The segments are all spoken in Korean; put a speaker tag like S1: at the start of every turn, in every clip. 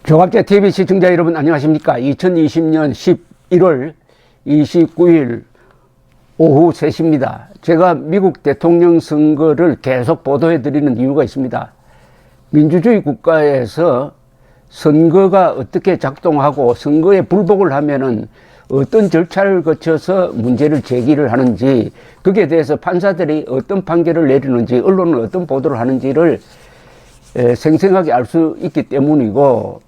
S1: 조갑제 TV 시청자 여러분 안녕하십니까? 2020년 11월 29일 오후 3시입니다. 제가 미국 대통령 선거를 계속 보도해 드리는 이유가 있습니다. 민주주의 국가에서 선거가 어떻게 작동하고 선거에 불복을 하면은 어떤 절차를 거쳐서 문제를 제기를 하는지, 거기에 대해서 판사들이 어떤 판결을 내리는지, 언론은 어떤 보도를 하는지를 생생하게 알 수 있기 때문이고,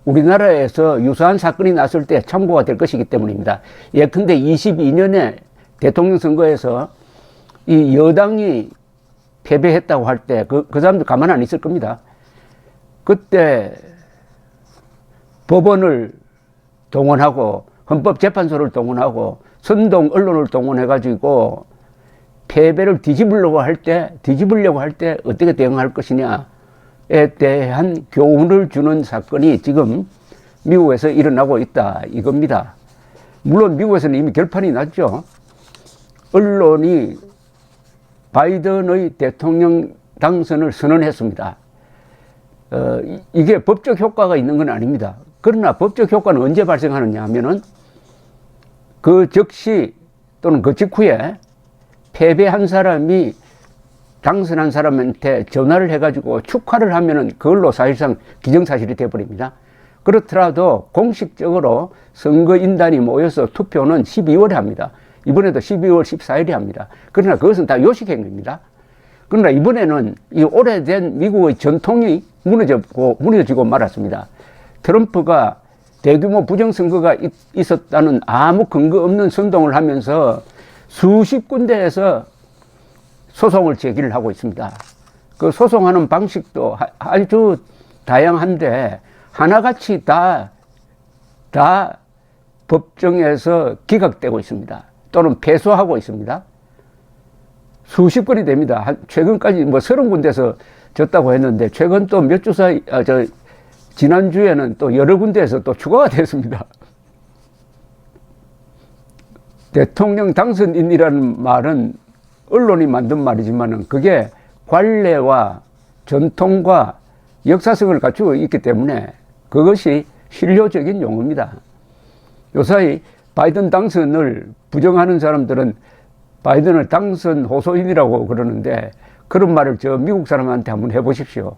S1: 우리나라에서 유사한 사건이 났을 때 참고가 될 것이기 때문입니다. 예컨대 22년에 대통령 선거에서 이 여당이 패배했다고 할 때 그 사람들 가만 안 있을 겁니다. 그때 법원을 동원하고 헌법재판소를 동원하고 선동 언론을 동원해가지고 패배를 뒤집으려고 할 때 어떻게 대응할 것이냐에 대한 교훈을 주는 사건이 지금 미국에서 일어나고 있다, 이겁니다. 물론 미국에서는 이미 결판이 났죠. 언론이 바이든의 대통령 당선을 선언했습니다. 이게 법적 효과가 있는 건 아닙니다. 그러나 법적 효과는 언제 발생하느냐 하면은 그 즉시 또는 그 직후에 패배한 사람이 당선한 사람한테 전화를 해가지고 축하를 하면은 그걸로 사실상 기정사실이 되어버립니다. 그렇더라도 공식적으로 선거인단이 모여서 투표는 12월에 합니다. 이번에도 12월 14일에 합니다. 그러나 그것은 다 요식행위입니다. 그러나 이번에는 이 오래된 미국의 전통이 무너지고 말았습니다. 트럼프가 대규모 부정선거가 있었다는 아무 근거 없는 선동을 하면서 수십 군데에서 소송을 제기를 하고 있습니다. 그 소송하는 방식도 아주 다양한데 하나같이 다 법정에서 기각되고 있습니다. 또는 패소하고 있습니다. 수십 건이 됩니다. 최근까지 30군데에서 졌다고 했는데 최근 또 몇 주 사이, 지난주에는 또 여러 군데에서 또 추가가 됐습니다. 대통령 당선인이라는 말은 언론이 만든 말이지만은 그게 관례와 전통과 역사성을 갖추고 있기 때문에 그것이 실효적인 용어입니다. 요사이 바이든 당선을 부정하는 사람들은 바이든을 당선 호소인이라고 그러는데 그런 말을 저 미국 사람한테 한번 해보십시오.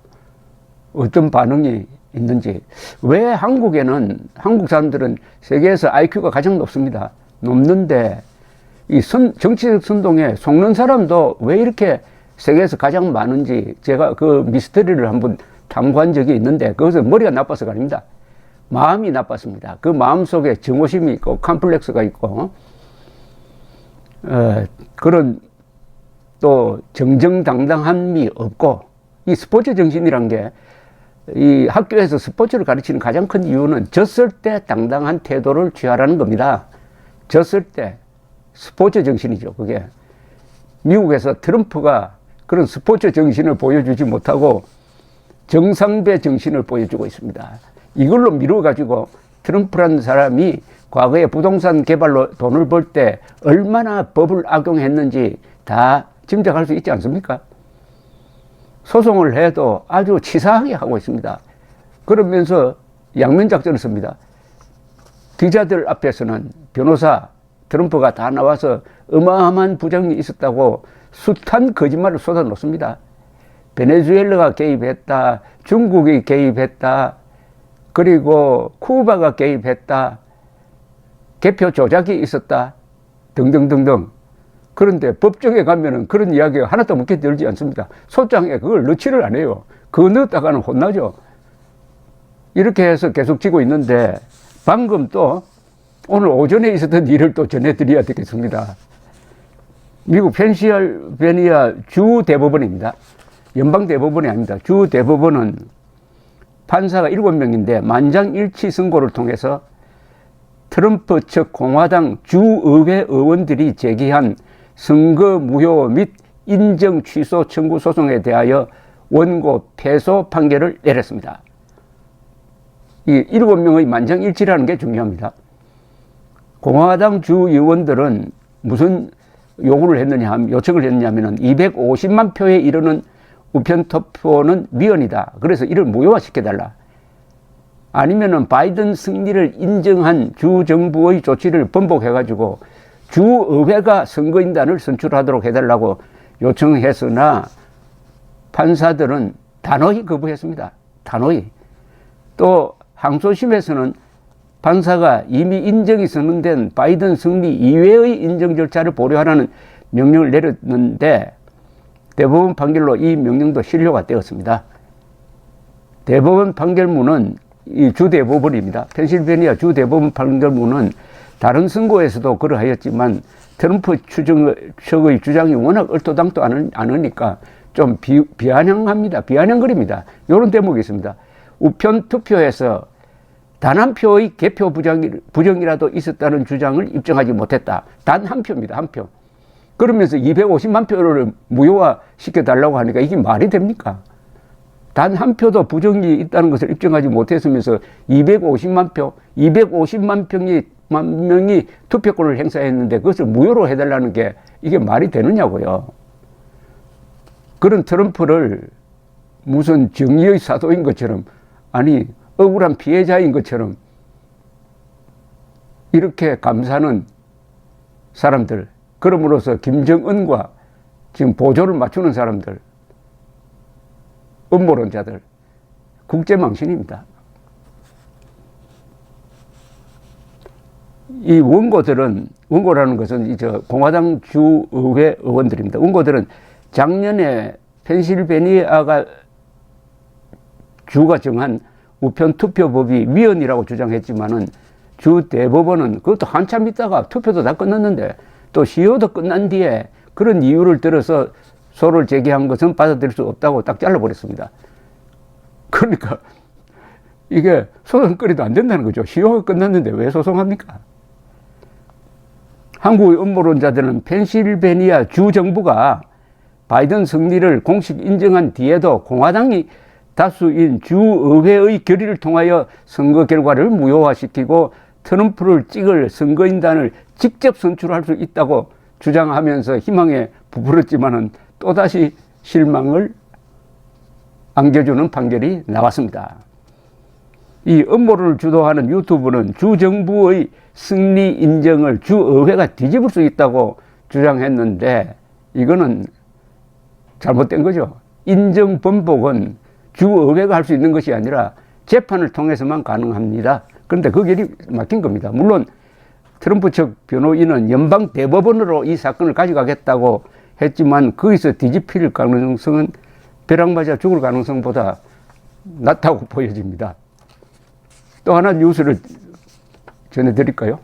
S1: 어떤 반응이 있는지. 왜 한국 사람들은 세계에서 IQ가 가장 높습니다. 높는데 이 정치적 선동에 속는 사람도 왜 이렇게 세계에서 가장 많은지 제가 그 미스터리를 한번 탐구한 적이 있는데 그것은 머리가 나빠서가 아닙니다. 마음이 나빴습니다. 그 마음 속에 증오심이 있고 컴플렉스가 있고 그런 또 정정당당함이 없고, 이 스포츠 정신이란 게 이 학교에서 스포츠를 가르치는 가장 큰 이유는 졌을 때 당당한 태도를 취하라는 겁니다. 졌을 때 스포츠 정신이죠. 그게 미국에서 트럼프가 그런 스포츠 정신을 보여주지 못하고 정상배 정신을 보여주고 있습니다. 이걸로 미뤄가지고 트럼프라는 사람이 과거에 부동산 개발로 돈을 벌 때 얼마나 법을 악용했는지 다 짐작할 수 있지 않습니까? 소송을 해도 아주 치사하게 하고 있습니다. 그러면서 양면작전을 씁니다. 기자들 앞에서는 변호사 트럼프가 다 나와서 어마어마한 부정이 있었다고 숱한 거짓말을 쏟아놓습니다. 베네수엘라가 개입했다, 중국이 개입했다, 그리고 쿠바가 개입했다, 개표 조작이 있었다, 등등등등. 그런데 법정에 가면은 그런 이야기가 하나도 묻게 들지 않습니다. 소장에 그걸 넣지를 안 해요. 그거 넣었다가는 혼나죠. 이렇게 해서 계속 지고 있는데 방금 또 오늘 오전에 있었던 일을 또 전해드려야 되겠습니다. 미국 펜실베니아 주 대법원입니다. 연방 대법원이 아닙니다. 주 대법원은 판사가 7명인데 만장일치 선고를 통해서 트럼프 측 공화당 주의회 의원들이 제기한 선거 무효 및 인정 취소 청구 소송에 대하여 원고 패소 판결을 내렸습니다. 이 7명의 만장일치라는 게 중요합니다. 공화당 주 의원들은 무슨 요청을 했느냐 하면은 250만 표에 이르는 우편 투표는 미연이다. 그래서 이를 무효화시켜달라. 아니면은 바이든 승리를 인정한 주 정부의 조치를 번복해가지고 주의회가 선거인단을 선출하도록 해달라고 요청했으나 판사들은 단호히 거부했습니다. 단호히. 또 항소심에서는 판사가 이미 인정이 선언된 바이든 승리 이외의 인정 절차를 보류하라는 명령을 내렸는데 대법원 판결로 이 명령도 실효가 되었습니다. 대법원 판결문은 이 주대법원입니다. 펜실베니아 주대법원 판결문은 다른 선고에서도 그러하였지만 트럼프 측의 주장이 워낙 얼토당토 않으니까 좀 비아냥합니다. 비아냥거립니다. 이런 대목이 있습니다. 우편 투표에서 단 한 표의 개표 부정이라도 있었다는 주장을 입증하지 못했다. 단 한 표입니다. 한 표. 그러면서 250만 표를 무효화시켜달라고 하니까 이게 말이 됩니까? 단 한 표도 부정이 있다는 것을 입증하지 못했으면서 250만 표, 250만 명이 투표권을 행사했는데 그것을 무효로 해달라는 게 이게 말이 되느냐고요. 그런 트럼프를 무슨 정의의 사도인 것처럼, 아니 억울한 피해자인 것처럼 이렇게 감사하는 사람들, 그럼으로써 김정은과 지금 보조를 맞추는 사람들, 음모론자들, 국제망신입니다. 이 원고라는 것은 이제 공화당 주의회 의원들입니다. 원고들은 작년에 펜실베니아가 주가 정한 우편 투표법이 위헌이라고 주장했지만은 주 대법원은 그것도 한참 있다가 투표도 다 끝났는데 또 시효도 끝난 뒤에 그런 이유를 들어서 소를 제기한 것은 받아들일 수 없다고 딱 잘라버렸습니다. 그러니까 이게 소송거리도 안 된다는 거죠. 시효가 끝났는데 왜 소송합니까? 한국의 음모론자들은 펜실베니아 주 정부가 바이든 승리를 공식 인정한 뒤에도 공화당이 다수인 주의회의 결의를 통하여 선거 결과를 무효화시키고 트럼프를 찍을 선거인단을 직접 선출할 수 있다고 주장하면서 희망에 부풀었지만은 또다시 실망을 안겨주는 판결이 나왔습니다. 이 음모론을 주도하는 유튜브는 주 정부의 승리 인정을 주의회가 뒤집을 수 있다고 주장했는데 이거는 잘못된 거죠. 인정 번복은 주의회가 할 수 있는 것이 아니라 재판을 통해서만 가능합니다. 그런데 그 길이 막힌 겁니다. 물론 트럼프 측 변호인은 연방 대법원으로 이 사건을 가져가겠다고 했지만 거기서 뒤집힐 가능성은 벼락 맞아 죽을 가능성보다 낮다고 보여집니다. 또 하나 뉴스를 전해드릴까요?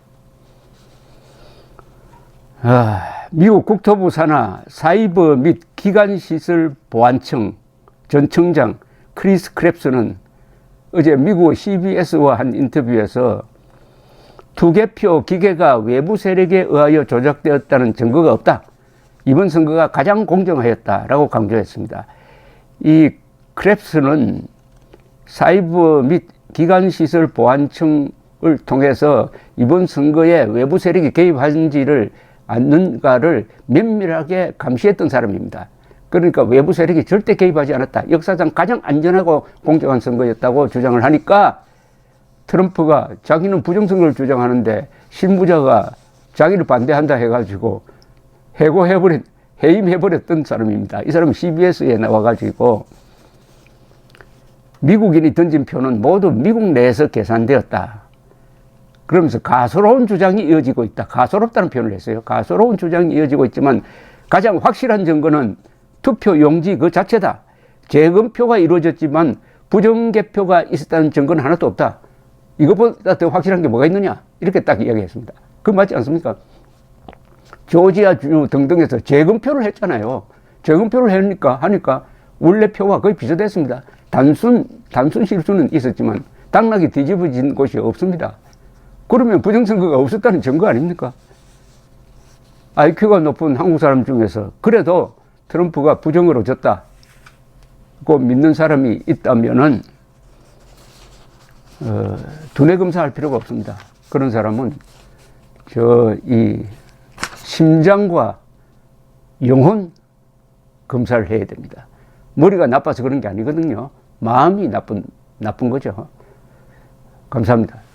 S1: 미국 국토부 산하 사이버 및 기간시설 보안청 전 청장 크리스 크랩스는 어제 미국 CBS와 한 인터뷰에서 투개표 기계가 외부 세력에 의하여 조작되었다는 증거가 없다. 이번 선거가 가장 공정하였다라고 강조했습니다. 이 크랩스는 사이버 및 기간시설 보안청을 통해서 이번 선거에 외부 세력이 개입하는지를 않는가를 면밀하게 감시했던 사람입니다. 그러니까 외부 세력이 절대 개입하지 않았다. 역사상 가장 안전하고 공정한 선거였다고 주장을 하니까 트럼프가 자기는 부정선거를 주장하는데 실무자가 자기를 반대한다 해가지고 해임해버렸던 사람입니다. 이 사람은 CBS에 나와가지고 미국인이 던진 표는 모두 미국 내에서 계산되었다. 그러면서 가소로운 주장이 이어지고 있다. 가소롭다는 표현을 했어요. 가소로운 주장이 이어지고 있지만 가장 확실한 증거는 투표 용지 그 자체다. 재검표가 이루어졌지만 부정개표가 있었다는 증거는 하나도 없다. 이것보다 더 확실한 게 뭐가 있느냐? 이렇게 딱 이야기했습니다. 그거 맞지 않습니까? 조지아주 등등에서 재검표를 했잖아요. 재검표를 하니까 원래 표와 거의 비슷했습니다. 단순 실수는 있었지만 당락이 뒤집어진 곳이 없습니다. 그러면 부정선거가 없었다는 증거 아닙니까? IQ가 높은 한국 사람 중에서 그래도 트럼프가 부정으로 졌다고 믿는 사람이 있다면은 두뇌 검사할 필요가 없습니다. 그런 사람은 이 심장과 영혼 검사를 해야 됩니다. 머리가 나빠서 그런 게 아니거든요. 마음이 나쁜 거죠. 감사합니다.